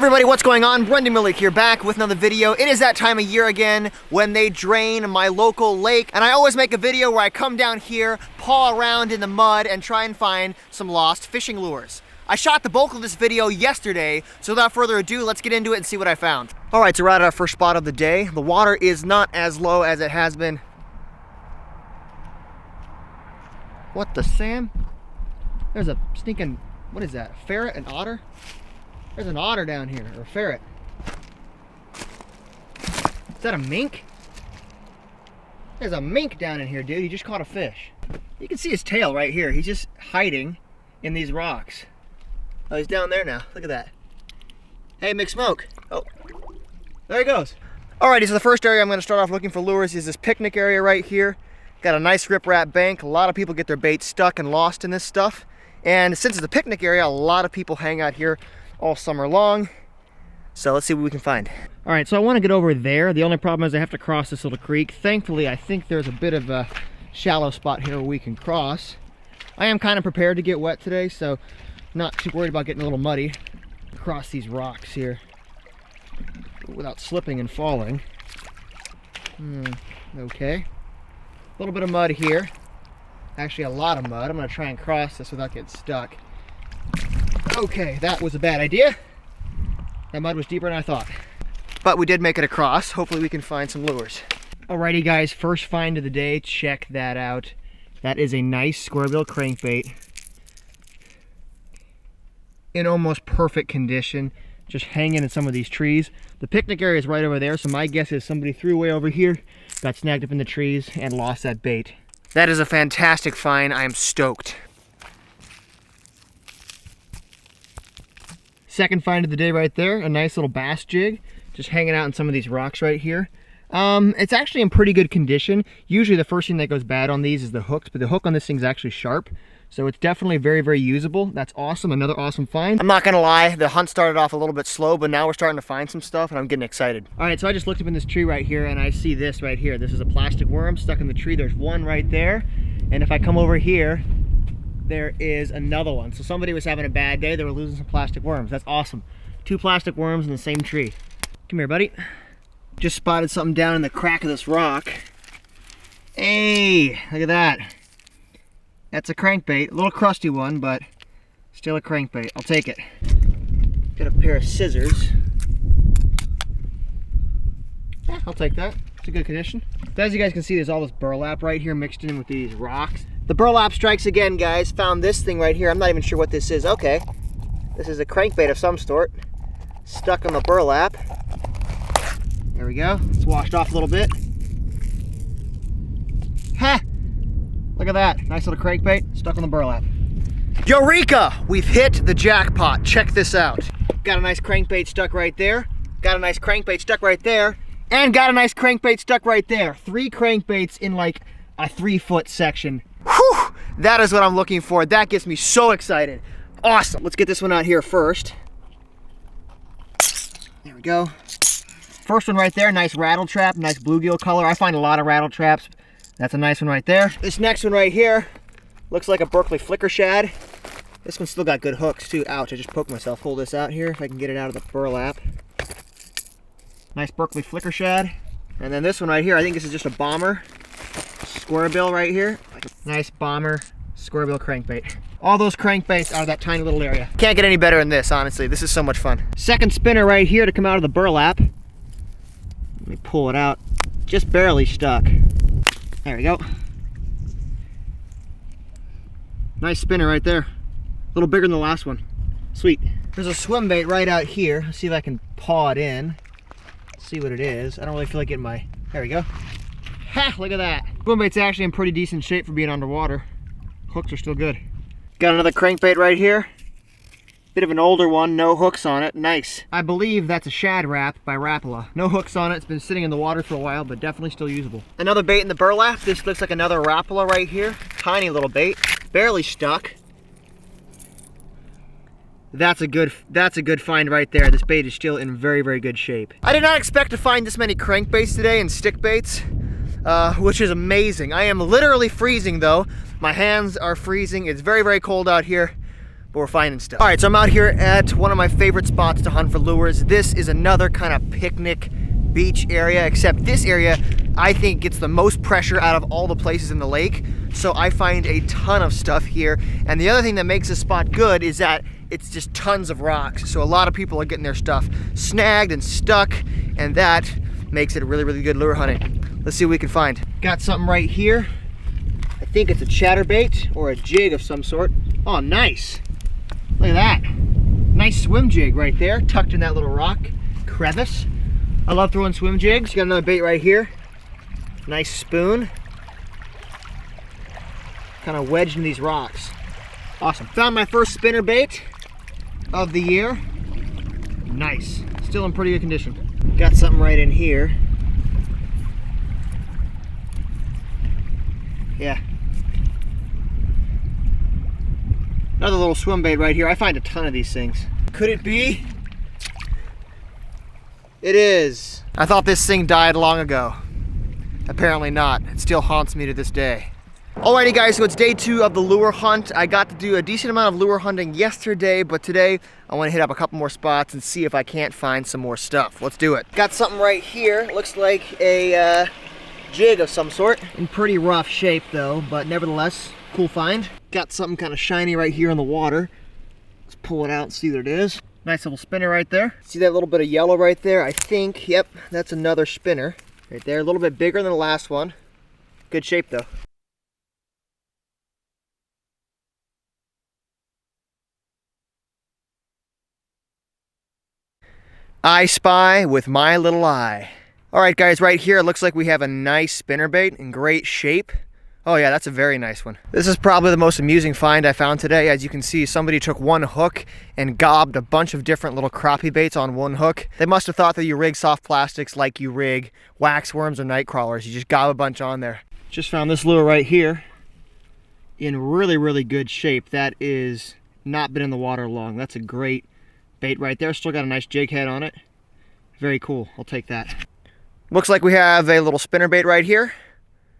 everybody, what's going on? Brendan Millick here, back with another video. It is that time of year again when they drain my local lake, and I always make a video where I come down here, paw around in the mud, and try and find some lost fishing lures. I shot the bulk of this video yesterday, so without further ado, let's get into it and see what I found. Alright, so we're at our first spot of the day. The water is not as low as it has been. What the Sam? There's a stinking, what is that, a ferret, an otter? There's an otter down here, or a ferret. Is that a mink? There's a mink down in here, dude. He just caught a fish. You can see his tail right here. He's just hiding in these rocks. Oh, he's down there now. Look at that. Hey, McSmoke. Oh, there he goes. Alrighty, so the first area I'm going to start off looking for lures is this picnic area right here. Got a nice riprap bank. A lot of people get their bait stuck and lost in this stuff. And since it's a picnic area, a lot of people hang out here all summer long. So let's see what we can find. All right, so I want to get over there. The only problem is I have to cross this little creek. Thankfully, I think there's a bit of a shallow spot here where we can cross. I am kind of prepared to get wet today, so not too worried about getting a little muddy across these rocks here without slipping and falling. Okay. A little bit of mud here. Actually, a lot of mud. I'm going to try and cross this without getting stuck. Okay, that was a bad idea. That mud was deeper than I thought. But we did make it across. Hopefully we can find some lures. Alrighty guys, first find of the day. Check that out. That is a nice squarebill crankbait. In almost perfect condition. Just hanging in some of these trees. The picnic area is right over there, so my guess is somebody threw away over here, got snagged up in the trees, and lost that bait. That is a fantastic find. I am stoked. Second find of the day right there, a nice little bass jig, just hanging out in some of these rocks right here. It's actually in pretty good condition. Usually the first thing that goes bad on these is the hooks, but the hook on this thing's actually sharp. So it's definitely very, very usable. That's awesome, another awesome find. I'm not gonna lie, the hunt started off a little bit slow, but now we're starting to find some stuff and I'm getting excited. All right, so I just looked up in this tree right here and I see this right here. This is a plastic worm stuck in the tree. There's one right there. And if I come over here, there is another one. So somebody was having a bad day, they were losing some plastic worms. That's awesome. 2 plastic worms in the same tree. Come here, buddy. Just spotted something down in the crack of this rock. Hey, look at that. That's a crankbait, a little crusty one, but still a crankbait. I'll take it. Got a pair of scissors. Yeah, I'll take that. It's a good condition. So as you guys can see, there's all this burlap right here mixed in with these rocks. The burlap strikes again, guys. Found this thing right here. I'm not even sure what this is. Okay. This is a crankbait of some sort. Stuck on the burlap. There we go. It's washed off a little bit. Ha! Look at that. Nice little crankbait stuck on the burlap. Eureka! We've hit the jackpot. Check this out. Got a nice crankbait stuck right there. Got a nice crankbait stuck right there. And got a nice crankbait stuck right there. 3 crankbaits in like a 3-foot section. Whew! That is what I'm looking for. That gets me so excited. Awesome. Let's get this one out here first. There we go. First one right there, nice rattle trap, nice bluegill color. I find a lot of rattle traps. That's a nice one right there. This next one right here looks like a Berkley flicker shad. This one's still got good hooks too. Ouch, I just poked myself. Pull this out here if I can get it out of the burlap. Nice Berkley flicker shad. And then this one right here, I think this is just a bomber squarebill right here. Nice bomber squarebill crankbait. All those crankbaits out of that tiny little area. Can't get any better than this, honestly. This is so much fun. Second spinner right here to come out of the burlap. Let me pull it out. Just barely stuck. There we go. Nice spinner right there. A little bigger than the last one. Sweet. There's a swim bait right out here. Let's see if I can paw it in. See what it is. I don't really feel like getting my... There we go. Ha! Look at that. Swim bait's actually in pretty decent shape for being underwater. Hooks are still good. Got another crankbait right here. Bit of an older one, no hooks on it. Nice. I believe that's a shad wrap by Rapala. No hooks on it. It's been sitting in the water for a while, but definitely still usable. Another bait in the burlap. This looks like another Rapala right here. Tiny little bait. Barely stuck. That's a good find right there. This bait is still in very, very good shape. I did not expect to find this many crankbaits today and stick baits, which is amazing. I am literally freezing though. My hands are freezing. It's very, very cold out here. but we're finding stuff. All right, so I'm out here at one of my favorite spots to hunt for lures. This is another kind of picnic beach area, except this area I think gets the most pressure out of all the places in the lake. So I find a ton of stuff here. And the other thing that makes this spot good is that it's just tons of rocks. So a lot of people are getting their stuff snagged and stuck, and that makes it really, really good lure hunting. Let's see what we can find. Got something right here. I think it's a chatterbait or a jig of some sort. Oh, nice. Look at that. Nice swim jig right there, tucked in that little rock crevice. I love throwing swim jigs. Got another bait right here. Nice spoon. Kind of wedged in these rocks. Awesome. Found my first spinner bait of the year. Nice. Still in pretty good condition. Got something right in here. Yeah. Another little swim bait right here. I find a ton of these things. Could it be? It is. I thought this thing died long ago. Apparently not. It still haunts me to this day. Alrighty guys, so it's day 2 of the lure hunt. I got to do a decent amount of lure hunting yesterday, but today I want to hit up a couple more spots and see if I can't find some more stuff. Let's do it. Got something right here. Looks like a jig of some sort. In pretty rough shape though, but nevertheless, cool find. Got something kind of shiny right here in the water. Let's pull it out and see what it is. Nice little spinner right there. See that little bit of yellow right there? I think, yep, that's another spinner right there. A little bit bigger than the last one. Good shape though. I spy with my little eye. All right guys, right here it looks like we have a nice spinnerbait in great shape. Oh yeah, that's a very nice one. This is probably the most amusing find I found today. As you can see, somebody took one hook and gobbed a bunch of different little crappie baits on one hook. They must have thought that you rig soft plastics like you rig wax worms or night crawlers. You just gob a bunch on there. Just found this lure right here in really, really good shape. That is not been in the water long. That's a great bait right there. Still got a nice jig head on it. Very cool. I'll take that. Looks like we have a little spinnerbait right here.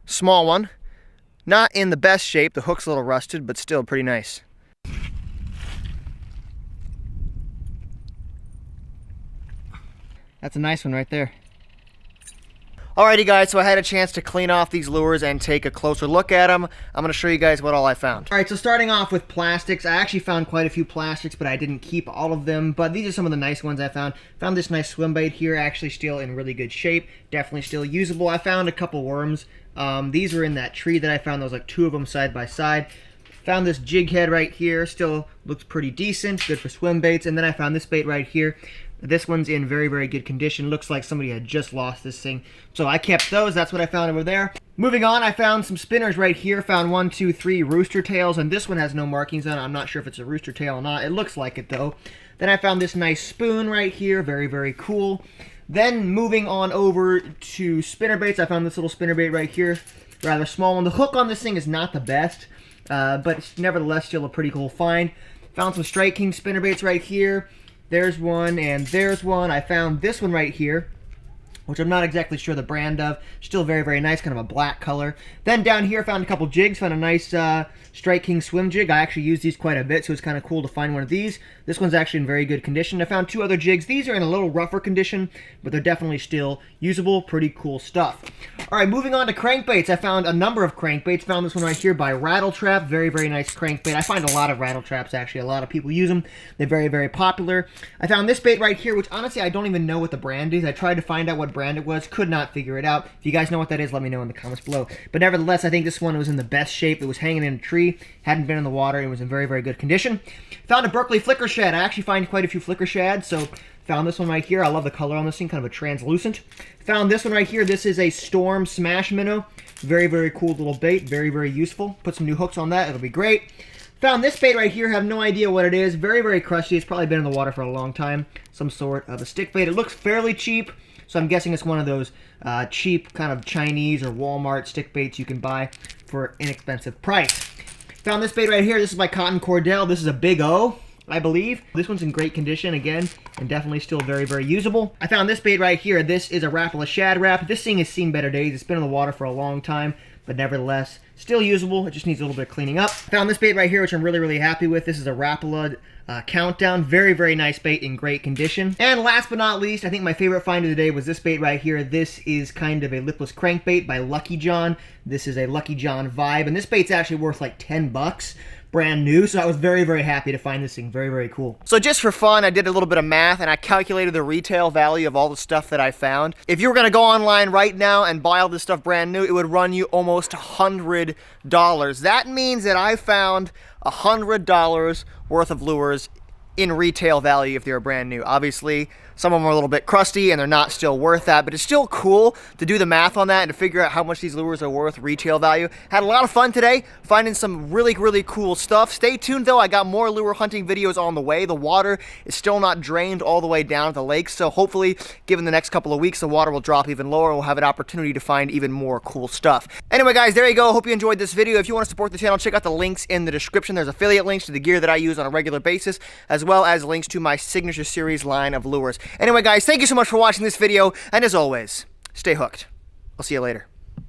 Small one. Not in the best shape. The hook's a little rusted, but still pretty nice. That's a nice one right there. Alrighty guys, so I had a chance to clean off these lures and take a closer look at them. I'm going to show you guys what all I found. Alright, so starting off with plastics. I actually found quite a few plastics, but I didn't keep all of them. But these are some of the nice ones I found. Found this nice swim bait here, actually still in really good shape. Definitely still usable. I found a couple worms. These were in that tree that I found. There was like 2 of them side by side. Found this jig head right here. Still looks pretty decent. Good for swim baits. And then I found this bait right here. This one's in very, very good condition. Looks like somebody had just lost this thing. So I kept those. That's what I found over there. Moving on, I found some spinners right here. Found 1, 2, 3 rooster tails, and this one has no markings on it. I'm not sure if it's a rooster tail or not. It looks like it though. Then I found this nice spoon right here. Very, very cool. Then moving on over to spinnerbaits, I found this little spinnerbait right here. Rather small one. The hook on this thing is not the best, but it's nevertheless still a pretty cool find. Found some Strike King spinnerbaits right here. There's one and there's one. I found this one right here, which I'm not exactly sure the brand of. Still very, very nice, kind of a black color. Then down here, found a couple jigs. Found a nice Strike King swim jig. I actually use these quite a bit, so it's kind of cool to find one of these. This one's actually in very good condition. I found 2 other jigs. These are in a little rougher condition, but they're definitely still usable. Pretty cool stuff. All right, moving on to crankbaits. I found a number of crankbaits. Found this one right here by Rattle Trap. Very, very nice crankbait. I find a lot of rattle traps, actually. A lot of people use them. They're very, very popular. I found this bait right here, which honestly, I don't even know what the brand is. I tried to find out what brand it was. Could not figure it out. If you guys know what that is, let me know in the comments below. But nevertheless, I think this one was in the best shape. It was hanging in a tree. Hadn't been in the water. It was in very, very good condition. Found a Berkley flicker shad. I actually find quite a few flicker shads, so found this one right here. I love the color on this thing, kind of a translucent. Found this one right here. This is a Storm Smash Minnow. Very, very cool little bait. Very, very useful. Put some new hooks on that. It'll be great. Found this bait right here. Have no idea what it is. Very, very crusty. It's probably been in the water for a long time. Some sort of a stick bait. It looks fairly cheap, so I'm guessing it's one of those cheap kind of Chinese or Walmart stick baits you can buy for an inexpensive price. Found this bait right here. This is by Cotton Cordell. This is a Big O, I believe. This one's in great condition again, and definitely still very, very usable. I found this bait right here. This is a Rapala Shad Wrap. This thing has seen better days. It's been in the water for a long time, but nevertheless, still usable. It just needs a little bit of cleaning up. Found this bait right here, which I'm really, really happy with. This is a Rapala Countdown. Very, very nice bait in great condition. And last but not least, I think my favorite find of the day was this bait right here. This is kind of a lipless crankbait by Lucky John. This is a Lucky John Vibe, and this bait's actually worth like 10 bucks. Brand new, so I was very, very happy to find this thing. Very, very cool. So just for fun, I did a little bit of math and I calculated the retail value of all the stuff that I found. If you were gonna go online right now and buy all this stuff brand new, it would run you almost $100. That means that I found $100 worth of lures in retail value if they were brand new. Obviously, some of them are a little bit crusty and they're not still worth that, but it's still cool to do the math on that and to figure out how much these lures are worth retail value. Had a lot of fun today finding some really, really cool stuff. Stay tuned though, I got more lure hunting videos on the way. The water is still not drained all the way down at the lake, so hopefully, given the next couple of weeks, the water will drop even lower and we'll have an opportunity to find even more cool stuff. Anyway guys, there you go. Hope you enjoyed this video. If you want to support the channel, check out the links in the description. There's affiliate links to the gear that I use on a regular basis, as well as links to my Signature Series line of lures. Anyway guys, thank you so much for watching this video, and as always, stay hooked. I'll see you later.